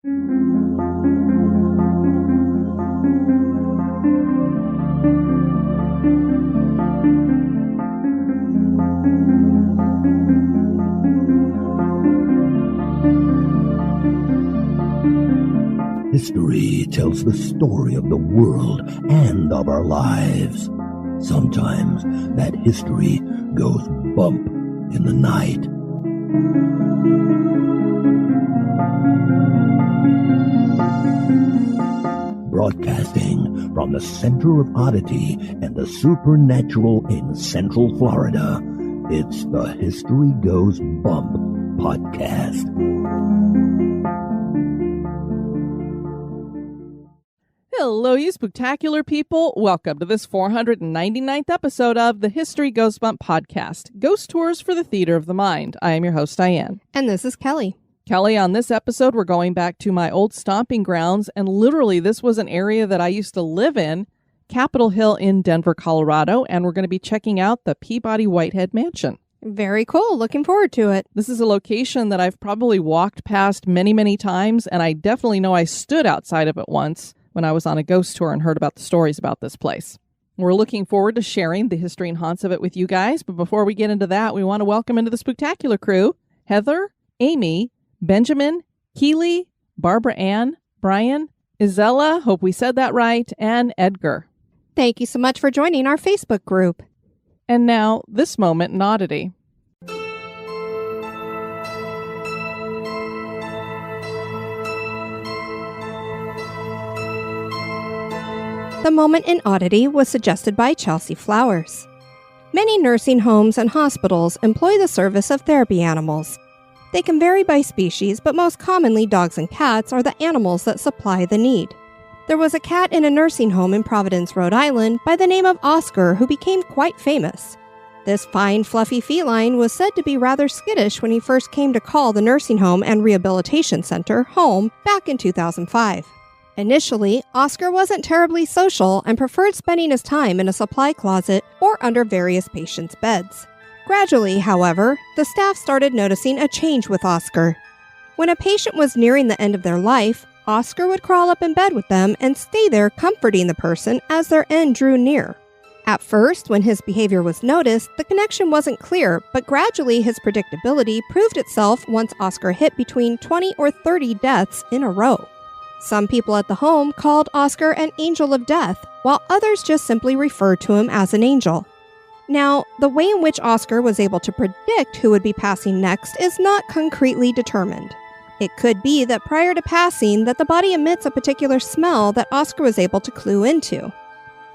History tells the story of the world and of our lives. Sometimes that history goes bump in the night. Broadcasting from the center of Oddity and the supernatural in Central Florida, it's the History Goes Bump podcast. Hello, you spooktacular people. Welcome to this 499th episode of the History Goes Bump podcast, Ghost Tours for the Theater of the Mind. I am your host, Diane. And this is Kelly. Kelly, on this episode, we're going back to my old stomping grounds, and literally this was an area that I used to live in, Capitol Hill in Denver, Colorado, and we're going to be checking out the Peabody-Whitehead Mansion. Very cool. Looking forward to it. This is a location that I've probably walked past many, many times, and I definitely know I stood outside of it once when I was on a ghost tour and heard about the stories about this place. We're looking forward to sharing the history and haunts of it with you guys, but before we get into that, we want to welcome into the spooktacular crew, Heather, Amy, Benjamin, Keely, Barbara Ann, Brian, Isella, hope we said that right, and Edgar. Thank you so much for joining our Facebook group. And now, this moment in Oddity. The moment in Oddity was suggested by Chelsea Flowers. Many nursing homes and hospitals employ the service of therapy animals. They can vary by species, but most commonly dogs and cats are the animals that supply the need. There was a cat in a nursing home in Providence, Rhode Island by the name of Oscar who became quite famous. This fine, fluffy feline was said to be rather skittish when he first came to call the nursing home and rehabilitation center home back in 2005. Initially, Oscar wasn't terribly social and preferred spending his time in a supply closet or under various patients' beds. Gradually, however, the staff started noticing a change with Oscar. When a patient was nearing the end of their life, Oscar would crawl up in bed with them and stay there comforting the person as their end drew near. At first, when his behavior was noticed, the connection wasn't clear, but gradually his predictability proved itself once Oscar hit between 20 or 30 deaths in a row. Some people at the home called Oscar an angel of death, while others just simply referred to him as an angel. Now, the way in which Oscar was able to predict who would be passing next is not concretely determined. It could be that prior to passing, that the body emits a particular smell that Oscar was able to clue into.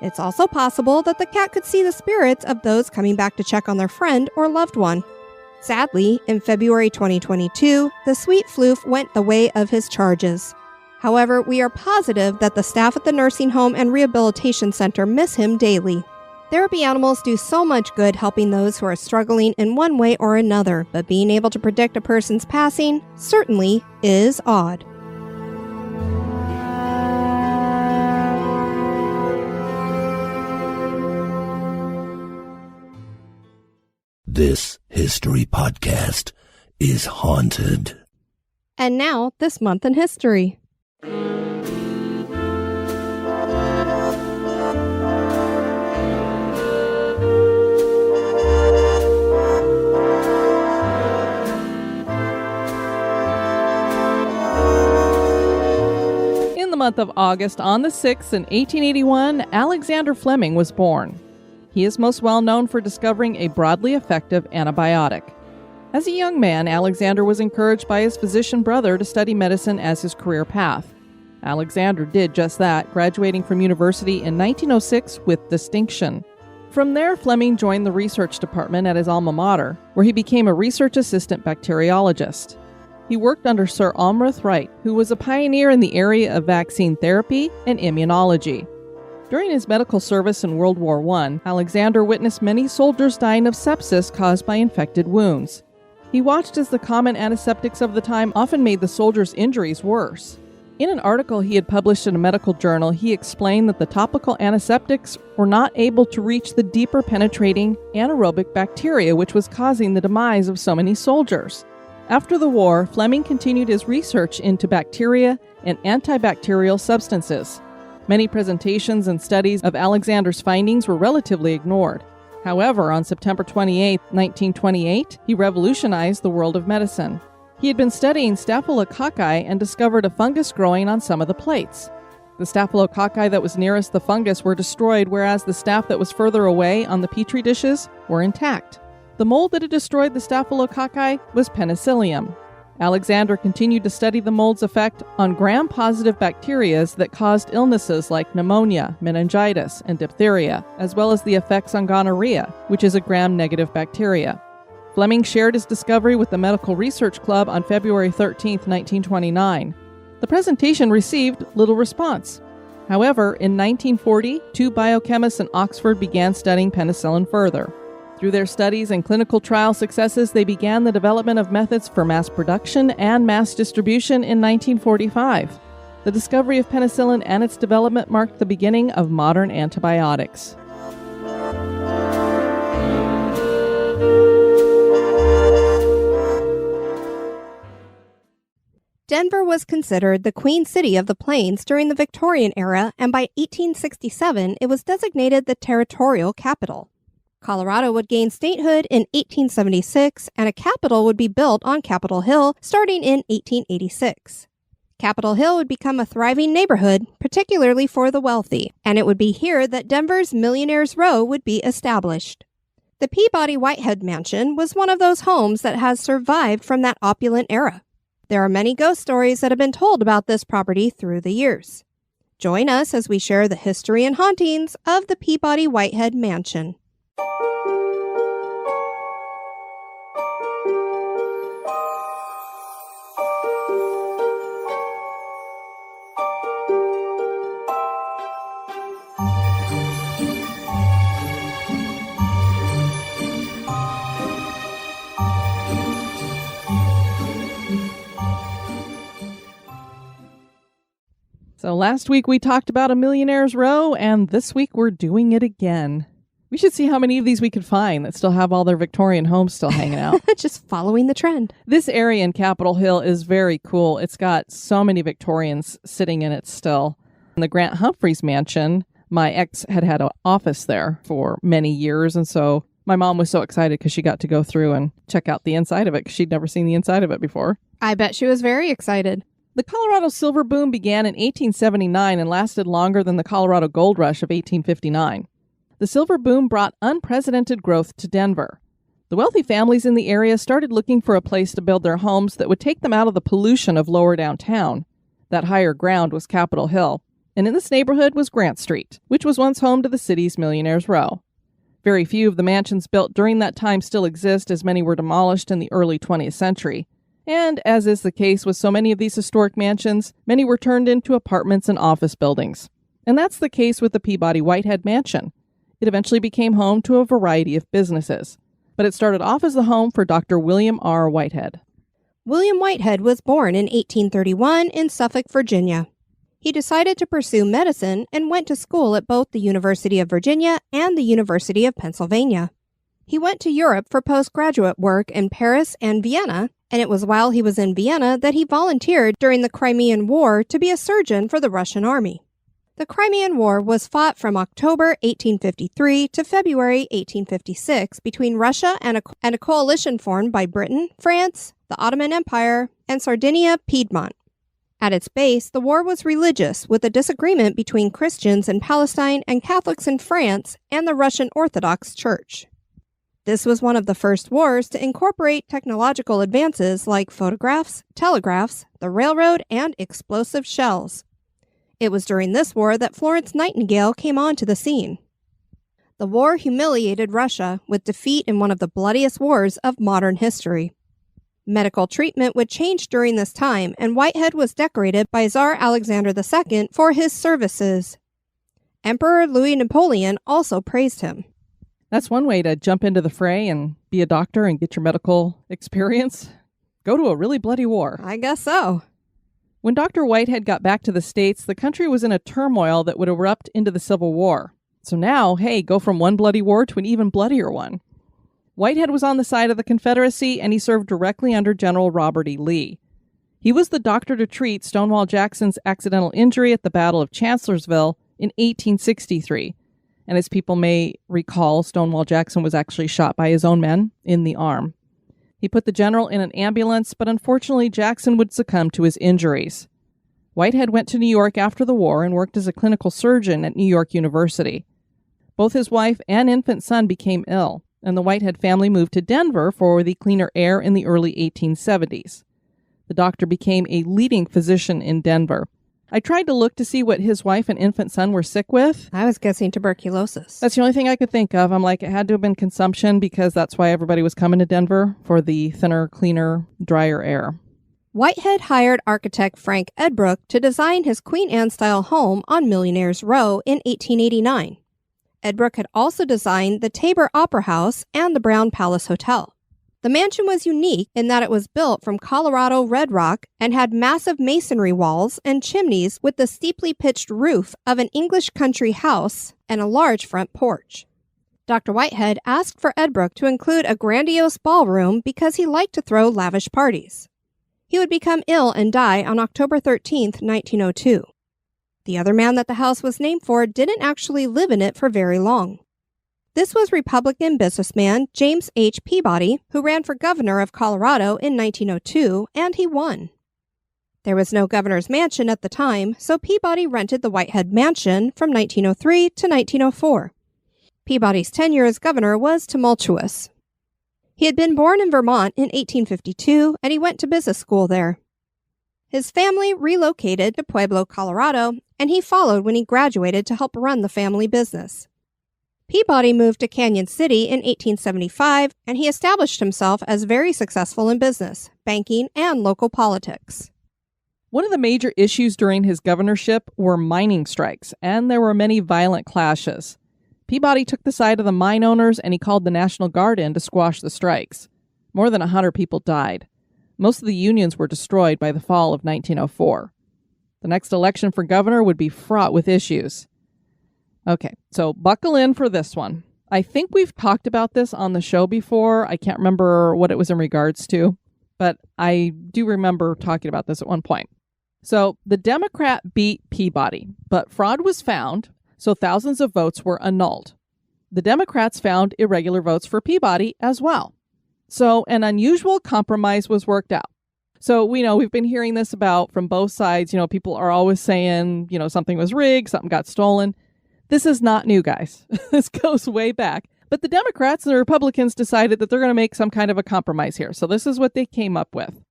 It's also possible that the cat could see the spirits of those coming back to check on their friend or loved one. Sadly, in February 2022, the sweet floof went the way of his charges. However, we are positive that the staff at the nursing home and rehabilitation center miss him daily. Therapy animals do so much good helping those who are struggling in one way or another, but being able to predict a person's passing certainly is odd. This history podcast is haunted. And now, this month in history. In the month of August, on the 6th in 1881, Alexander Fleming was born. He is most well known for discovering a broadly effective antibiotic. As a young man, Alexander was encouraged by his physician brother to study medicine as his career path. Alexander did just that, graduating from university in 1906 with distinction. From there, Fleming joined the research department at his alma mater, where he became a research assistant bacteriologist. He worked under Sir Almroth Wright, who was a pioneer in the area of vaccine therapy and immunology. During his medical service in World War I, Alexander witnessed many soldiers dying of sepsis caused by infected wounds. He watched as the common antiseptics of the time often made the soldiers' injuries worse. In an article he had published in a medical journal, he explained that the topical antiseptics were not able to reach the deeper penetrating anaerobic bacteria which was causing the demise of so many soldiers. After the war, Fleming continued his research into bacteria and antibacterial substances. Many presentations and studies of Alexander's findings were relatively ignored. However, on September 28, 1928, he revolutionized the world of medicine. He had been studying staphylococci and discovered a fungus growing on some of the plates. The staphylococci that was nearest the fungus were destroyed, whereas the staph that was further away on the petri dishes were intact. The mold that had destroyed the staphylococci was Penicillium. Alexander continued to study the mold's effect on gram-positive bacteria that caused illnesses like pneumonia, meningitis, and diphtheria, as well as the effects on gonorrhea, which is a gram-negative bacteria. Fleming shared his discovery with the Medical Research Club on February 13, 1929. The presentation received little response. However, in 1940, two biochemists in Oxford began studying penicillin further. Through their studies and clinical trial successes, they began the development of methods for mass production and mass distribution in 1945. The discovery of penicillin and its development marked the beginning of modern antibiotics. Denver was considered the Queen City of the Plains during the Victorian era, and by 1867 it was designated the territorial capital. Colorado would gain statehood in 1876, and a capitol would be built on Capitol Hill starting in 1886. Capitol Hill would become a thriving neighborhood, particularly for the wealthy, and it would be here that Denver's Millionaire's Row would be established. The Peabody-Whitehead Mansion was one of those homes that has survived from that opulent era. There are many ghost stories that have been told about this property through the years. Join us as we share the history and hauntings of the Peabody-Whitehead Mansion. So last week we talked about a Millionaire's Row, and this week we're doing it again. We should see how many of these we could find that still have all their Victorian homes still hanging out. Just following the trend. This area in Capitol Hill is very cool. It's got so many Victorians sitting in it still. In the Grant Humphreys mansion, my ex had an office there for many years, and so my mom was so excited because she got to go through and check out the inside of it because she'd never seen the inside of it before. I bet she was very excited. The Colorado silver boom began in 1879 and lasted longer than the Colorado gold rush of 1859. The silver boom brought unprecedented growth to Denver. The wealthy families in the area started looking for a place to build their homes that would take them out of the pollution of lower downtown. That higher ground was Capitol Hill, and in this neighborhood was Grant Street, which was once home to the city's Millionaire's Row. Very few of the mansions built during that time still exist, as many were demolished in the early 20th century. And, as is the case with so many of these historic mansions, many were turned into apartments and office buildings. And that's the case with the Peabody-Whitehead Mansion. It eventually became home to a variety of businesses. But it started off as the home for Dr. William R. Whitehead. William Whitehead was born in 1831 in Suffolk, Virginia. He decided to pursue medicine and went to school at both the University of Virginia and the University of Pennsylvania. He went to Europe for postgraduate work in Paris and Vienna, and it was while he was in Vienna that he volunteered during the Crimean War to be a surgeon for the Russian army. The Crimean War was fought from October 1853 to February 1856 between Russia and a coalition formed by Britain, France, the Ottoman Empire, and Sardinia-Piedmont. At its base, the war was religious, with a disagreement between Christians in Palestine and Catholics in France and the Russian Orthodox Church. This was one of the first wars to incorporate technological advances like photographs, telegraphs, the railroad, and explosive shells. It was during this war that Florence Nightingale came onto the scene. The war humiliated Russia with defeat in one of the bloodiest wars of modern history. Medical treatment would change during this time, and Whitehead was decorated by Tsar Alexander II for his services. Emperor Louis Napoleon also praised him. That's one way to jump into the fray and be a doctor and get your medical experience. Go to a really bloody war. I guess so. When Dr. Whitehead got back to the States, the country was in a turmoil that would erupt into the Civil War. So now, hey, go from one bloody war to an even bloodier one. Whitehead was on the side of the Confederacy, and he served directly under General Robert E. Lee. He was the doctor to treat Stonewall Jackson's accidental injury at the Battle of Chancellorsville in 1863. And as people may recall, Stonewall Jackson was actually shot by his own men in the arm. He put the general in an ambulance, but unfortunately Jackson would succumb to his injuries. Whitehead went to New York after the war and worked as a clinical surgeon at New York University. Both his wife and infant son became ill, and the Whitehead family moved to Denver for the cleaner air in the early 1870s. The doctor became a leading physician in Denver. I tried to look to see what his wife and infant son were sick with. I was guessing tuberculosis. That's the only thing I could think of. I'm like, it had to have been consumption because that's why everybody was coming to Denver for the thinner, cleaner, drier air. Whitehead hired architect Frank Edbrook to design his Queen Anne-style home on Millionaire's Row in 1889. Edbrook had also designed the Tabor Opera House and the Brown Palace Hotel. The mansion was unique in that it was built from Colorado red rock and had massive masonry walls and chimneys with the steeply pitched roof of an English country house and a large front porch. Dr. Whitehead asked for Edbrook to include a grandiose ballroom because he liked to throw lavish parties. He would become ill and die on October 13, 1902. The other man that the house was named for didn't actually live in it for very long. This was Republican businessman James H. Peabody, who ran for governor of Colorado in 1902, and he won. There was no governor's mansion at the time, so Peabody rented the Whitehead Mansion from 1903 to 1904. Peabody's tenure as governor was tumultuous. He had been born in Vermont in 1852, and he went to business school there. His family relocated to Pueblo, Colorado, and he followed when he graduated to help run the family business. Peabody moved to Canyon City in 1875, and he established himself as very successful in business, banking, and local politics. One of the major issues during his governorship were mining strikes, and there were many violent clashes. Peabody took the side of the mine owners, and he called the National Guard in to squash the strikes. More than 100 people died. Most of the unions were destroyed by the fall of 1904. The next election for governor would be fraught with issues. Okay, so buckle in for this one. I think we've talked about this on the show before. I can't remember what it was in regards to, but I do remember talking about this at one point. So the Democrat beat Peabody, but fraud was found, so thousands of votes were annulled. The Democrats found irregular votes for Peabody as well. So an unusual compromise was worked out. So we know we've been hearing this about from both sides. People are always saying, something was rigged, something got stolen. This is not new, guys. This goes way back. But the Democrats and the Republicans decided that they're going to make some kind of a compromise here. So this is what they came up with.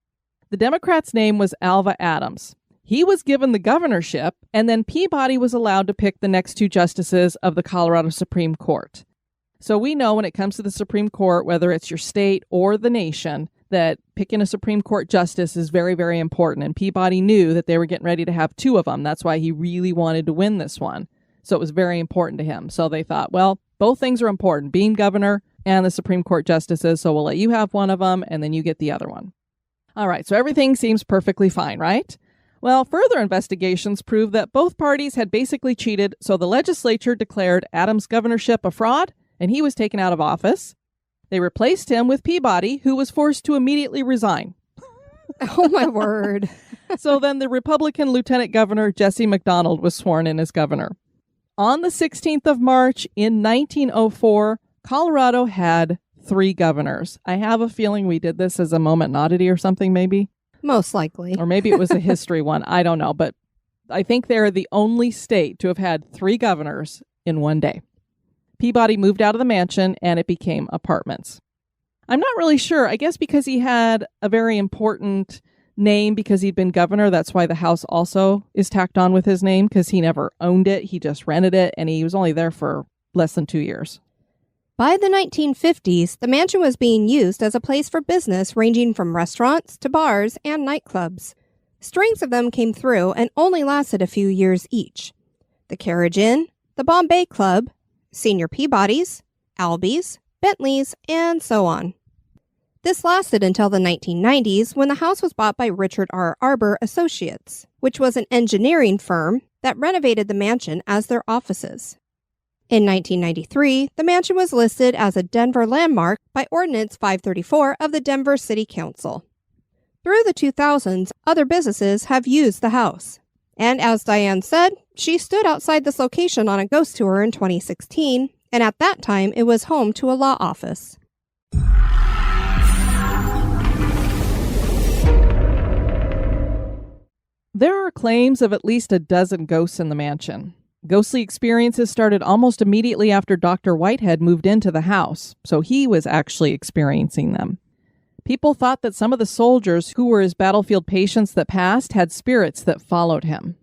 The Democrat's name was Alva Adams. He was given the governorship, and then Peabody was allowed to pick the next two justices of the Colorado Supreme Court. So we know when it comes to the Supreme Court, whether it's your state or the nation, that picking a Supreme Court justice is very, very important. And Peabody knew that they were getting ready to have two of them. That's why he really wanted to win this one. So it was very important to him. So they thought, well, both things are important, being governor and the Supreme Court justices. So we'll let you have one of them, and then you get the other one. All right, so everything seems perfectly fine, right? Well, further investigations proved that both parties had basically cheated, so the legislature declared Adams' governorship a fraud, and he was taken out of office. They replaced him with Peabody, who was forced to immediately resign. Oh, my word. So then the Republican Lieutenant Governor Jesse McDonald was sworn in as governor. On the 16th of March in 1904, Colorado had 3 governors. I have a feeling we did this as a moment in oddity or something, maybe. Most likely. Or maybe it was a history one. I don't know. But I think they're the only state to have had 3 governors in one day. Peabody moved out of the mansion and it became apartments. I'm not really sure. I guess because he had a very important name because he'd been governor. That's why the house also is tacked on with his name, because he never owned it. He just rented it, and he was only there for less than 2 years. By the 1950s, the mansion was being used as a place for business ranging from restaurants to bars and nightclubs. Strings of them came through and only lasted a few years each. The Carriage Inn, the Bombay Club, Senior Peabody's, Albies, Bentley's, and so on. This lasted until the 1990s when the house was bought by Richard R. Arbor Associates, which was an engineering firm that renovated the mansion as their offices. In 1993, the mansion was listed as a Denver landmark by Ordinance 534 of the Denver City Council. Through the 2000s, other businesses have used the house. And as Diane said, she stood outside this location on a ghost tour in 2016, and at that time it was home to a law office. There are claims of at least a dozen ghosts in the mansion. Ghostly experiences started almost immediately after Dr. Whitehead moved into the house, so he was actually experiencing them. People thought that some of the soldiers who were his battlefield patients that passed had spirits that followed him.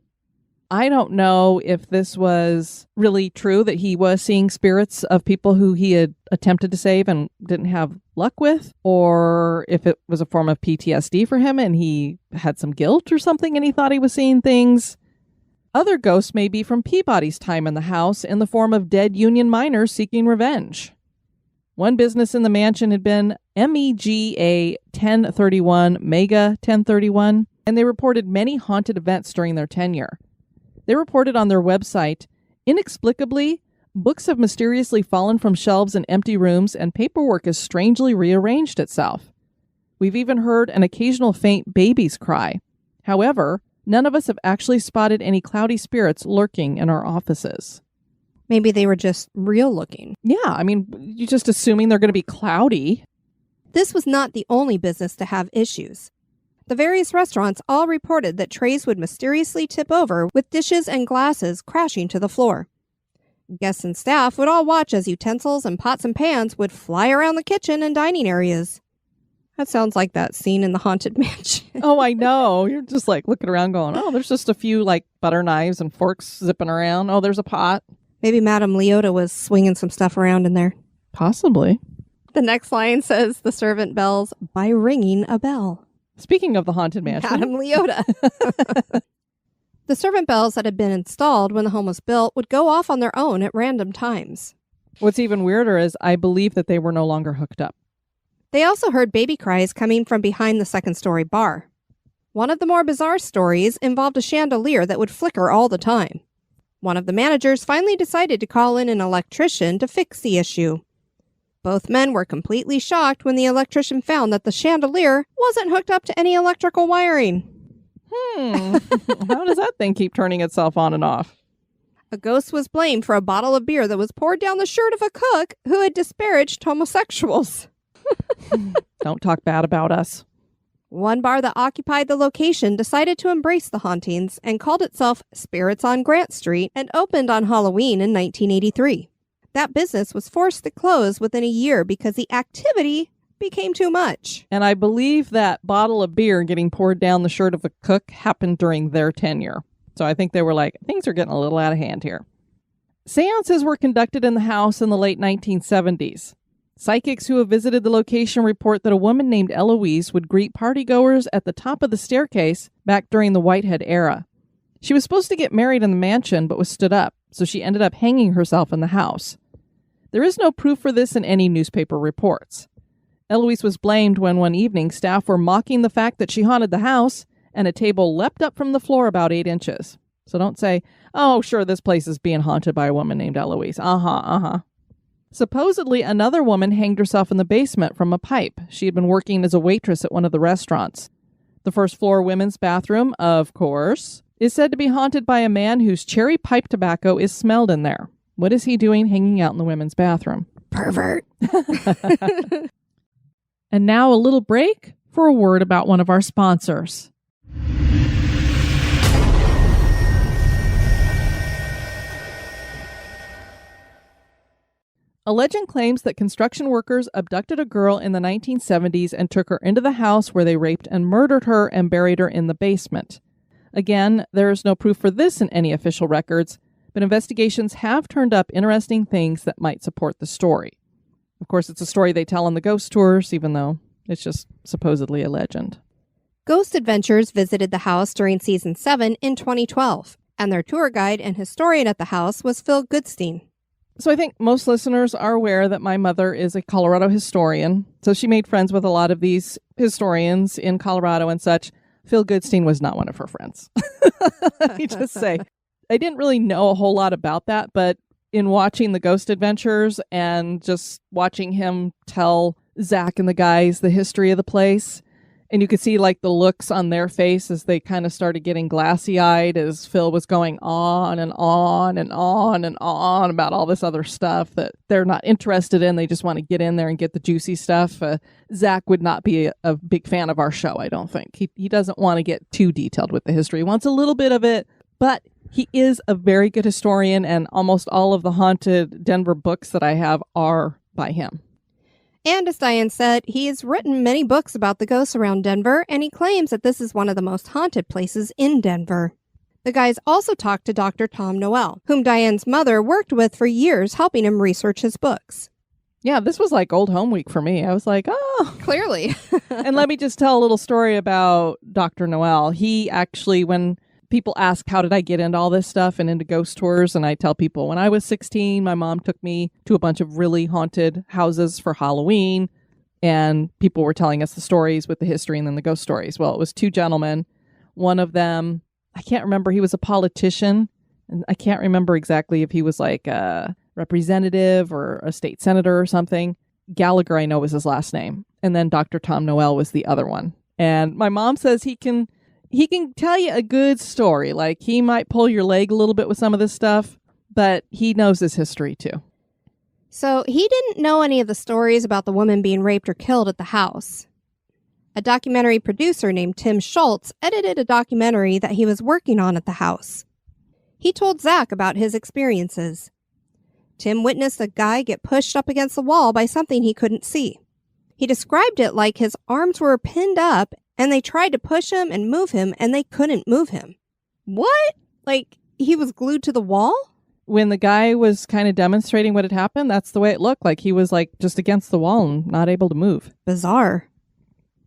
I don't know if this was really true, that he was seeing spirits of people who he had attempted to save and didn't have luck with, or if it was a form of PTSD for him and he had some guilt or something and he thought he was seeing things. Other ghosts may be from Peabody's time in the house in the form of dead Union miners seeking revenge. One business in the mansion had been MEGA 1031, Mega 1031, and they reported many haunted events during their tenure. They reported on their website, inexplicably, books have mysteriously fallen from shelves in empty rooms and paperwork has strangely rearranged itself. We've even heard an occasional faint baby's cry. However, none of us have actually spotted any cloudy spirits lurking in our offices. Maybe they were just real looking. Yeah, I mean, you're just assuming they're going to be cloudy. This was not the only business to have issues. The various restaurants all reported that trays would mysteriously tip over with dishes and glasses crashing to the floor. Guests and staff would all watch as utensils and pots and pans would fly around the kitchen and dining areas. That sounds like that scene in the Haunted Mansion. Oh, I know. You're just like looking around going, oh, there's just a few like butter knives and forks zipping around. Oh, there's a pot. Maybe Madame Leota was swinging some stuff around in there. Possibly. The next line says the servant bells by ringing a bell. Speaking of the Haunted Mansion. Madame Leota. The servant bells that had been installed when the home was built would go off on their own at random times. What's even weirder is I believe that they were no longer hooked up. They also heard baby cries coming from behind the second-story bar. One of the more bizarre stories involved a chandelier that would flicker all the time. One of the managers finally decided to call in an electrician to fix the issue. Both men were completely shocked when the electrician found that the chandelier wasn't hooked up to any electrical wiring. How does that thing keep turning itself on and off? A ghost was blamed for a bottle of beer that was poured down the shirt of a cook who had disparaged homosexuals. Don't talk bad about us. One bar that occupied the location decided to embrace the hauntings and called itself Spirits on Grant Street and opened on Halloween in 1983. That business was forced to close within a year because the activity became too much. And I believe that bottle of beer getting poured down the shirt of a cook happened during their tenure. So I think they were like, things are getting a little out of hand here. Seances were conducted in the house in the late 1970s. Psychics who have visited the location report that a woman named Eloise would greet partygoers at the top of the staircase back during the Whitehead era. She was supposed to get married in the mansion, but was stood up, so she ended up hanging herself in the house. There is no proof for this in any newspaper reports. Eloise was blamed when one evening staff were mocking the fact that she haunted the house and a table leapt up from the floor about 8 inches. So don't say, oh, sure, this place is being haunted by a woman named Eloise. Supposedly, another woman hanged herself in the basement from a pipe. She had been working as a waitress at one of the restaurants. The first floor women's bathroom, of course, is said to be haunted by a man whose cherry pipe tobacco is smelled in there. What is he doing hanging out in the women's bathroom? Pervert. And now a little break for a word about one of our sponsors. A legend claims that construction workers abducted a girl in the 1970s and took her into the house where they raped and murdered her and buried her in the basement. Again, there is no proof for this in any official records, but investigations have turned up interesting things that might support the story. Of course, it's a story they tell on the ghost tours, even though it's just supposedly a legend. Ghost Adventures visited the house during Season 7 in 2012, and their tour guide and historian at the house was Phil Goodstein. So I think most listeners are aware that my mother is a Colorado historian, so she made friends with a lot of these historians in Colorado and such. Phil Goodstein was not one of her friends. Let me just say, I didn't really know a whole lot about that, but in watching the Ghost Adventures and just watching him tell Zach and the guys the history of the place. And you could see like the looks on their face as they kind of started getting glassy-eyed as Phil was going on and on and on and on about all this other stuff that they're not interested in. They just want to get in there and get the juicy stuff. Zach would not be a big fan of our show, I don't think. He doesn't want to get too detailed with the history. He wants a little bit of it, but he is a very good historian, and almost all of the haunted Denver books that I have are by him. And as Diane said, he has written many books about the ghosts around Denver, and he claims that this is one of the most haunted places in Denver. The guys also talked to Dr. Tom Noel, whom Diane's mother worked with for years, helping him research his books. Yeah, this was like old home week for me. I was like, oh. Clearly. And let me just tell a little story about Dr. Noel. He actually, when people ask, how did I get into all this stuff and into ghost tours? And I tell people, when I was 16, my mom took me to a bunch of really haunted houses for Halloween. And people were telling us the stories with the history and then the ghost stories. Well, it was two gentlemen. One of them, I can't remember, he was a politician. And I can't remember exactly if he was like a representative or a state senator or something. Gallagher, I know, was his last name. And then Dr. Tom Noel was the other one. And my mom says he can tell you a good story. Like, he might pull your leg a little bit with some of this stuff, but he knows his history too. So he didn't know any of the stories about the woman being raped or killed at the house. A documentary producer named Tim Schultz edited a documentary that he was working on at the house. He told Zach about his experiences. Tim witnessed a guy get pushed up against the wall by something he couldn't see. He described it like his arms were pinned up and they tried to push him and move him, and they couldn't move him. What? Like, he was glued to the wall? When the guy was kind of demonstrating what had happened, that's the way it looked. Like, he was like just against the wall and not able to move. Bizarre.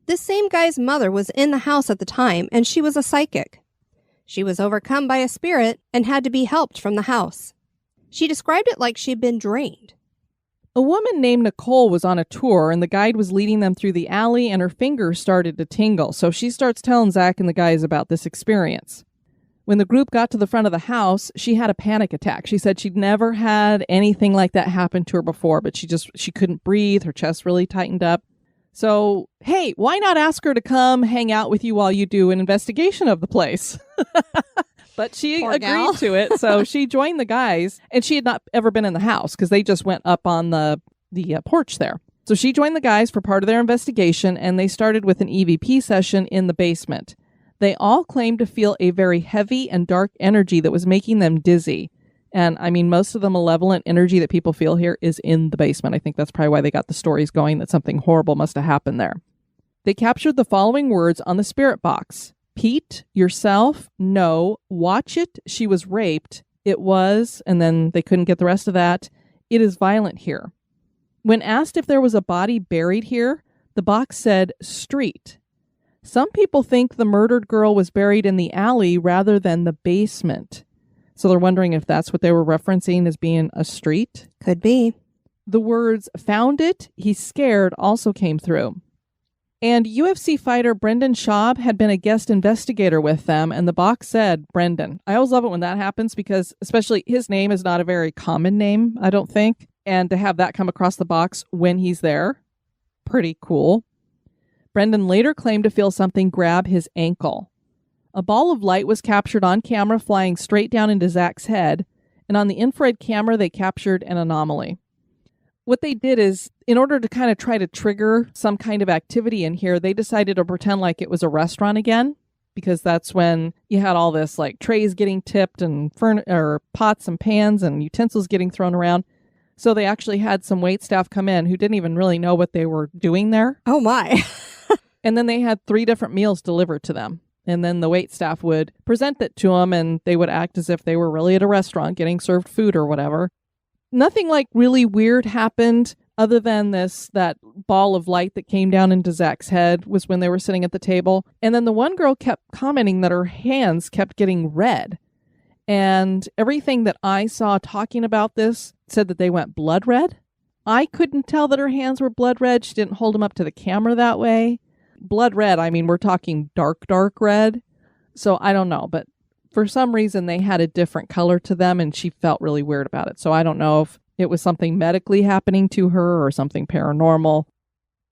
This same guy's mother was in the house at the time, and she was a psychic. She was overcome by a spirit and had to be helped from the house. She described it like she'd been drained. A woman named Nicole was on a tour, and the guide was leading them through the alley, and her fingers started to tingle. So she starts telling Zach and the guys about this experience. When the group got to the front of the house, she had a panic attack. She said she'd never had anything like that happen to her before, but she couldn't breathe. Her chest really tightened up. So, hey, why not ask her to come hang out with you while you do an investigation of the place? But she agreed to it, so she joined the guys, and she had not ever been in the house because they just went up on the porch there. So she joined the guys for part of their investigation, and they started with an EVP session in the basement. They all claimed to feel a very heavy and dark energy that was making them dizzy. And I mean, most of the malevolent energy that people feel here is in the basement. I think that's probably why they got the stories going, that something horrible must have happened there. They captured the following words on the spirit box. Pete, yourself, no, watch it, she was raped, it was, and then they couldn't get the rest of that, it is violent here. When asked if there was a body buried here, the box said street. Some people think the murdered girl was buried in the alley rather than the basement. So they're wondering if that's what they were referencing as being a street. Could be. The words found it, he's scared also came through. And UFC fighter Brendan Schaub had been a guest investigator with them, and the box said Brendan. I always love it when that happens because especially his name is not a very common name, I don't think. And to have that come across the box when he's there, pretty cool. Brendan later claimed to feel something grab his ankle. A ball of light was captured on camera flying straight down into Zach's head, and on the infrared camera they captured an anomaly. What they did is, in order to kind of try to trigger some kind of activity in here, they decided to pretend like it was a restaurant again, because that's when you had all this like trays getting tipped and pots and pans and utensils getting thrown around. So they actually had some waitstaff come in who didn't even really know what they were doing there. Oh my. And then they had 3 different meals delivered to them. And then the waitstaff would present it to them, and they would act as if they were really at a restaurant getting served food or whatever. Nothing like really weird happened other than that ball of light that came down into Zach's head was when they were sitting at the table. And then the one girl kept commenting that her hands kept getting red. And everything that I saw talking about this said that they went blood red. I couldn't tell that her hands were blood red. She didn't hold them up to the camera that way. Blood red, I mean, we're talking dark, dark red. So I don't know, but for some reason they had a different color to them, and she felt really weird about it. So I don't know if it was something medically happening to her or something paranormal.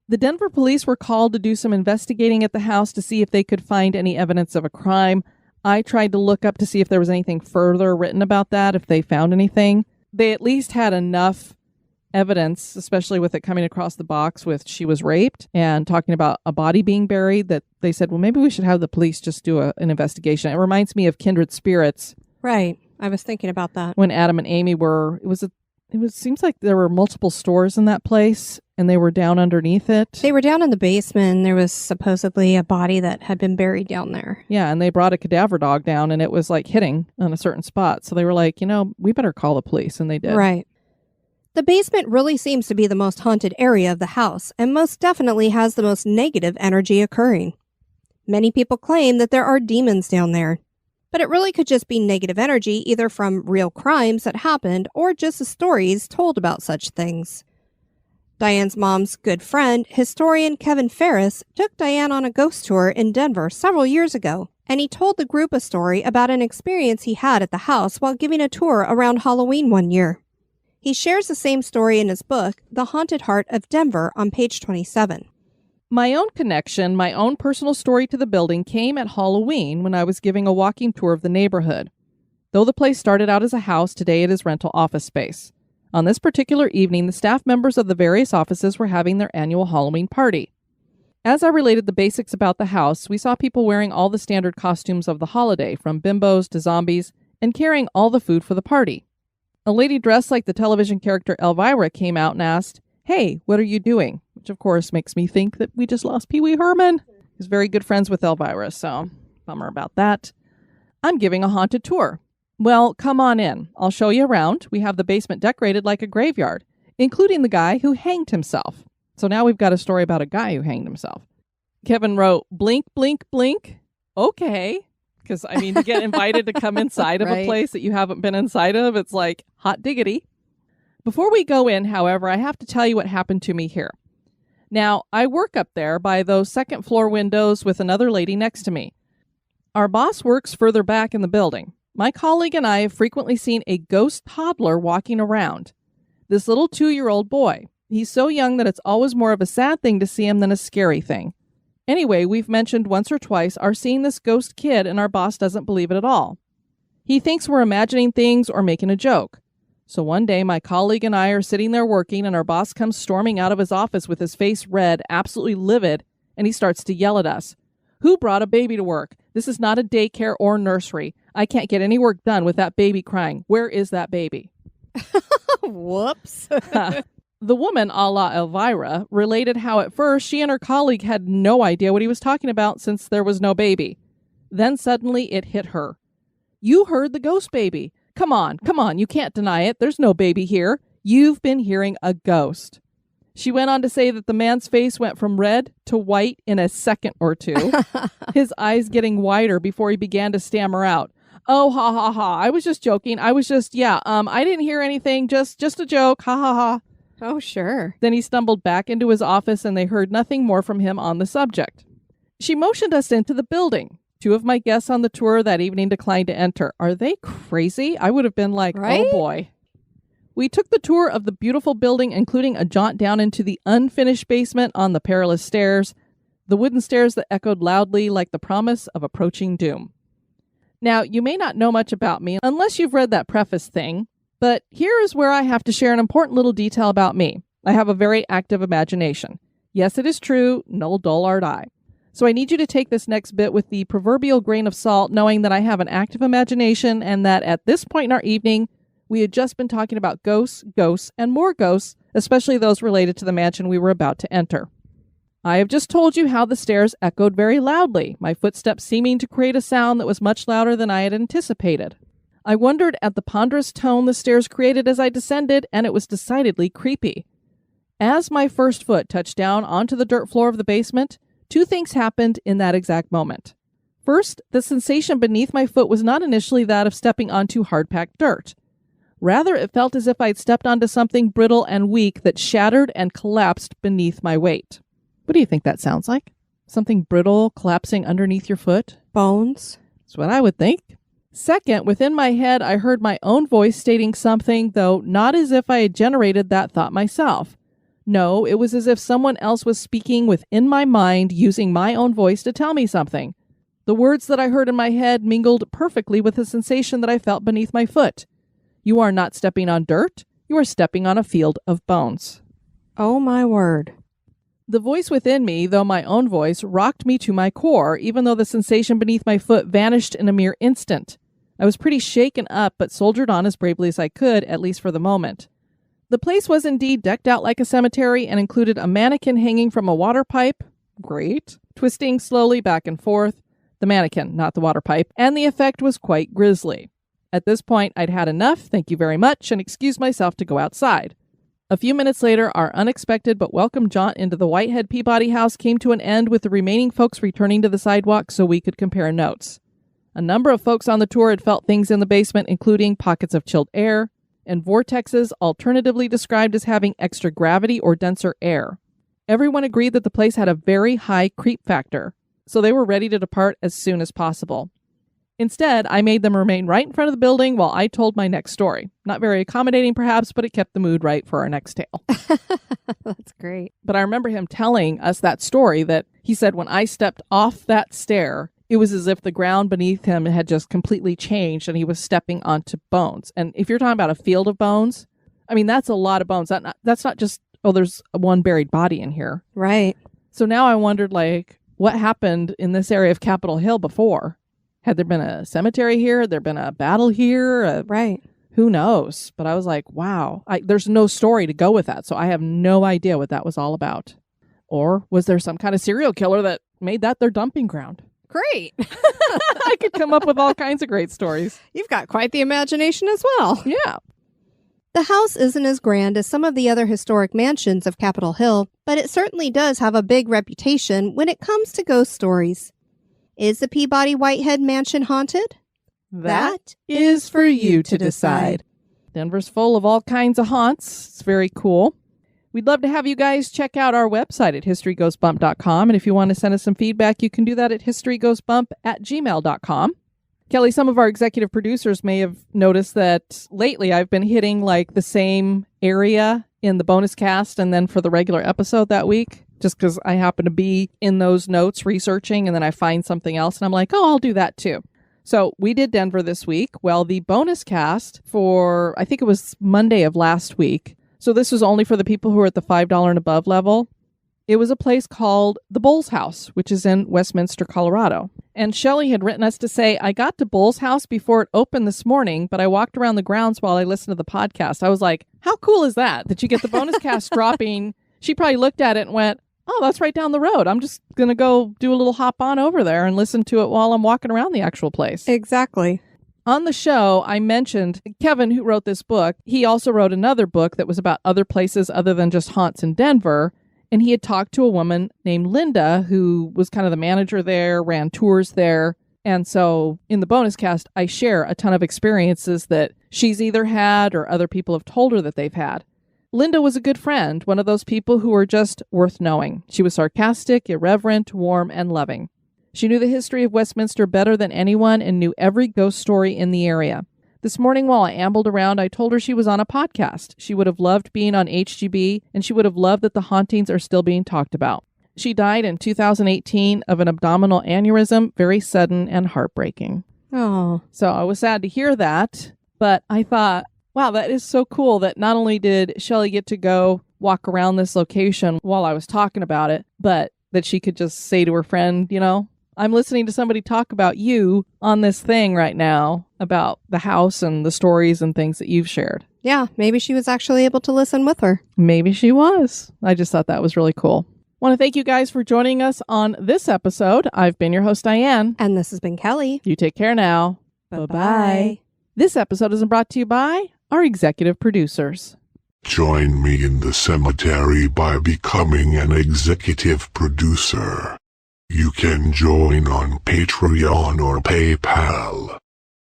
The Denver police were called to do some investigating at the house to see if they could find any evidence of a crime. I tried to look up to see if there was anything further written about that, if they found anything. They at least had enough evidence, especially with it coming across the box with she was raped and talking about a body being buried, that they said, well, maybe we should have the police just do an investigation. It reminds me of Kindred Spirits. Right. I was thinking about that. When Adam and Amy were, seems like there were multiple stores in that place and they were down underneath it. They were down in the basement. There was supposedly a body that had been buried down there. Yeah, and they brought a cadaver dog down and it was like hitting on a certain spot. So they were like, we better call the police, and they did. Right. The basement really seems to be the most haunted area of the house and most definitely has the most negative energy occurring. Many people claim that there are demons down there, but it really could just be negative energy either from real crimes that happened or just the stories told about such things. Diane's mom's good friend, historian Kevin Ferris, took Diane on a ghost tour in Denver several years ago, and he told the group a story about an experience he had at the house while giving a tour around Halloween one year. He shares the same story in his book, The Haunted Heart of Denver, on page 27. My own connection, my own personal story to the building came at Halloween when I was giving a walking tour of the neighborhood. Though the place started out as a house, today it is rental office space. On this particular evening, the staff members of the various offices were having their annual Halloween party. As I related the basics about the house, we saw people wearing all the standard costumes of the holiday, from bimbos to zombies, and carrying all the food for the party. A lady dressed like the television character Elvira came out and asked, "Hey, what are you doing?" Which, of course, makes me think that we just lost Pee Wee Herman. He's very good friends with Elvira, so bummer about that. "I'm giving a haunted tour." "Well, come on in. I'll show you around. We have the basement decorated like a graveyard, including the guy who hanged himself." So now we've got a story about a guy who hanged himself. Kevin wrote, "Blink, blink, blink." Okay. Because, to get invited to come inside of Right. a place that you haven't been inside of, it's like hot diggity. Before we go in, however, I have to tell you what happened to me here. Now, I work up there by those second floor windows with another lady next to me. Our boss works further back in the building. My colleague and I have frequently seen a ghost toddler walking around. This little 2-year-old boy. He's so young that it's always more of a sad thing to see him than a scary thing. Anyway, we've mentioned once or twice our seeing this ghost kid, and our boss doesn't believe it at all. He thinks we're imagining things or making a joke. So one day, my colleague and I are sitting there working, and our boss comes storming out of his office with his face red, absolutely livid, and he starts to yell at us. "Who brought a baby to work? This is not a daycare or nursery. I can't get any work done with that baby crying. Where is that baby?" Whoops. The woman, a la Elvira, related how at first she and her colleague had no idea what he was talking about since there was no baby. Then suddenly it hit her. "You heard the ghost baby. Come on, you can't deny it. There's no baby here. You've been hearing a ghost." She went on to say that the man's face went from red to white in a second or two, his eyes getting wider before he began to stammer out, "Oh, ha, ha, ha. I was just joking. I didn't hear anything. Just a joke. Ha, ha, ha." Oh, sure. Then he stumbled back into his office and they heard nothing more from him on the subject. She motioned us into the building. 2 of my guests on the tour that evening declined to enter. Are they crazy? I would have been like, Right? Oh boy. We took the tour of the beautiful building, including a jaunt down into the unfinished basement on the perilous stairs, the wooden stairs that echoed loudly like the promise of approaching doom. Now, you may not know much about me unless you've read that preface thing, but here is where I have to share an important little detail about me. I have a very active imagination. Yes, it is true, no dull art I. So I need you to take this next bit with the proverbial grain of salt, knowing that I have an active imagination and that at this point in our evening, we had just been talking about ghosts, and more ghosts, especially those related to the mansion we were about to enter. I have just told you how the stairs echoed very loudly, my footsteps seeming to create a sound that was much louder than I had anticipated. I wondered at the ponderous tone the stairs created as I descended, and it was decidedly creepy. As my first foot touched down onto the dirt floor of the basement, 2 things happened in that exact moment. First, the sensation beneath my foot was not initially that of stepping onto hard-packed dirt. Rather, it felt as if I'd stepped onto something brittle and weak that shattered and collapsed beneath my weight. What do you think that sounds like? Something brittle collapsing underneath your foot? Bones? That's what I would think. Second, within my head, I heard my own voice stating something, though not as if I had generated that thought myself. No, it was as if someone else was speaking within my mind using my own voice to tell me something. The words that I heard in my head mingled perfectly with the sensation that I felt beneath my foot. You are not stepping on dirt. You are stepping on a field of bones. Oh my word. The voice within me, though my own voice, rocked me to my core, even though the sensation beneath my foot vanished in a mere instant. I was pretty shaken up, but soldiered on as bravely as I could, at least for the moment. The place was indeed decked out like a cemetery and included a mannequin hanging from a water pipe. Great. Twisting slowly back and forth. The mannequin, not the water pipe, and the effect was quite grisly. At this point, I'd had enough, thank you very much, and excused myself to go outside. A few minutes later, our unexpected but welcome jaunt into the Whitehead Peabody house came to an end with the remaining folks returning to the sidewalk so we could compare notes. A number of folks on the tour had felt things in the basement, including pockets of chilled air, and vortexes alternatively described as having extra gravity or denser air. Everyone agreed that the place had a very high creep factor, so they were ready to depart as soon as possible. Instead, I made them remain right in front of the building while I told my next story. Not very accommodating, perhaps, but it kept the mood right for our next tale. That's great. But I remember him telling us that story that he said when I stepped off that stair, it was as if the ground beneath him had just completely changed and he was stepping onto bones. And if you're talking about a field of bones, I mean, that's a lot of bones. That's not just, oh, there's one buried body in here. Right. So now I wondered, what happened in this area of Capitol Hill before? Had there been a cemetery here? Had there been a battle here? Right. Who knows? But I was like, wow, there's no story to go with that. So I have no idea what that was all about. Or was there some kind of serial killer that made that their dumping ground? Great. I could come up with all kinds of great stories. You've got quite the imagination as well. Yeah. The house isn't as grand as some of the other historic mansions of Capitol Hill, but it certainly does have a big reputation when it comes to ghost stories. Is the Peabody-Whitehead Mansion haunted? That is for you to decide. Denver's full of all kinds of haunts. It's very cool. We'd love to have you guys check out our website at historygoesbump.com. And if you want to send us some feedback, you can do that at historygoesbump@gmail.com. Kelly, some of our executive producers may have noticed that lately I've been hitting the same area in the bonus cast and then for the regular episode that week, just because I happen to be in those notes researching and then I find something else and I'm like, oh, I'll do that too. So we did Denver this week. Well, the bonus cast for, I think it was Monday of last week. So this was only for the people who are at the $5 and above level. It was a place called the Bowles House, which is in Westminster, Colorado. And Shelley had written us to say, I got to Bowles House before it opened this morning, but I walked around the grounds while I listened to the podcast. I was like, how cool is that you get the bonus cast dropping? She probably looked at it and went, oh, that's right down the road. I'm just going to go do a little hop on over there and listen to it while I'm walking around the actual place. Exactly. On the show, I mentioned Kevin, who wrote this book. He also wrote another book that was about other places other than just haunts in Denver. And he had talked to a woman named Linda, who was kind of the manager there, ran tours there. And so in the bonus cast, I share a ton of experiences that she's either had or other people have told her that they've had. Linda was a good friend, one of those people who were just worth knowing. She was sarcastic, irreverent, warm, and loving. She knew the history of Westminster better than anyone and knew every ghost story in the area. This morning while I ambled around, I told her she was on a podcast. She would have loved being on HGB, and she would have loved that the hauntings are still being talked about. She died in 2018 of an abdominal aneurysm, very sudden and heartbreaking. Oh. So I was sad to hear that, but I thought, wow, that is so cool that not only did Shelley get to go walk around this location while I was talking about it, but that she could just say to her friend, I'm listening to somebody talk about you on this thing right now about the house and the stories and things that you've shared. Yeah, maybe she was actually able to listen with her. Maybe she was. I just thought that was really cool. Want to thank you guys for joining us on this episode. I've been your host, Diane. And this has been Kelly. You take care now. Bye-bye. This episode is brought to you by our executive producers. Join me in the cemetery by becoming an executive producer. You can join on Patreon or PayPal.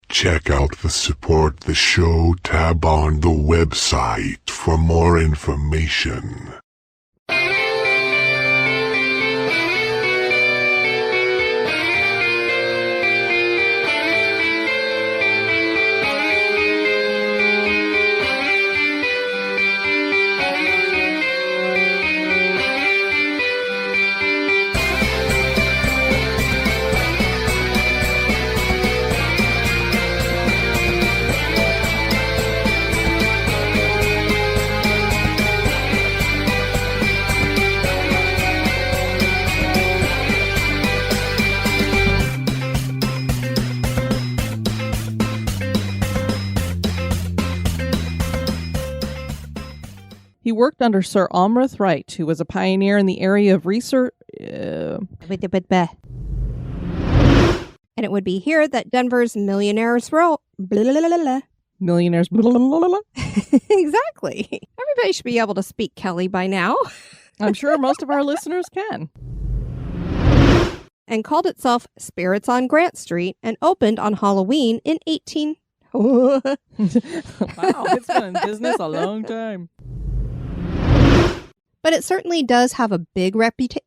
Check out the Support the Show tab on the website for more information. He worked under Sir Almroth Wright, who was a pioneer in the area of research. And it would be here that Denver's Millionaires row. Millionaires. Exactly. Everybody should be able to speak Kelly by now. I'm sure most of our listeners can. And called itself Spirits on Grant Street and opened on Halloween in 18... Wow, it's been in business a long time. But it certainly does have a big reputation.